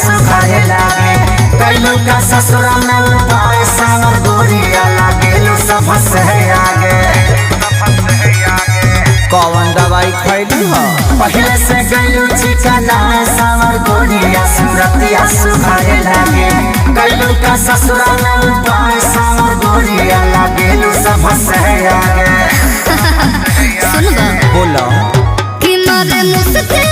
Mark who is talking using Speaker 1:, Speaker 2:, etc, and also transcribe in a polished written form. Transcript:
Speaker 1: सुखाए लागे कैलू का ससुर में उपाय सावर गोरिया लागेलू सब से आगे।
Speaker 2: कौन दवाई खैली हो
Speaker 1: पहले से गैलू चिकना सावर गोरिया सूरतिया सुखाए लागे कैलू का ससुर में उपाय सावर गोरिया लागेलू सब से आगे।
Speaker 3: सुन
Speaker 2: बोलो
Speaker 3: कि मारे मुस्के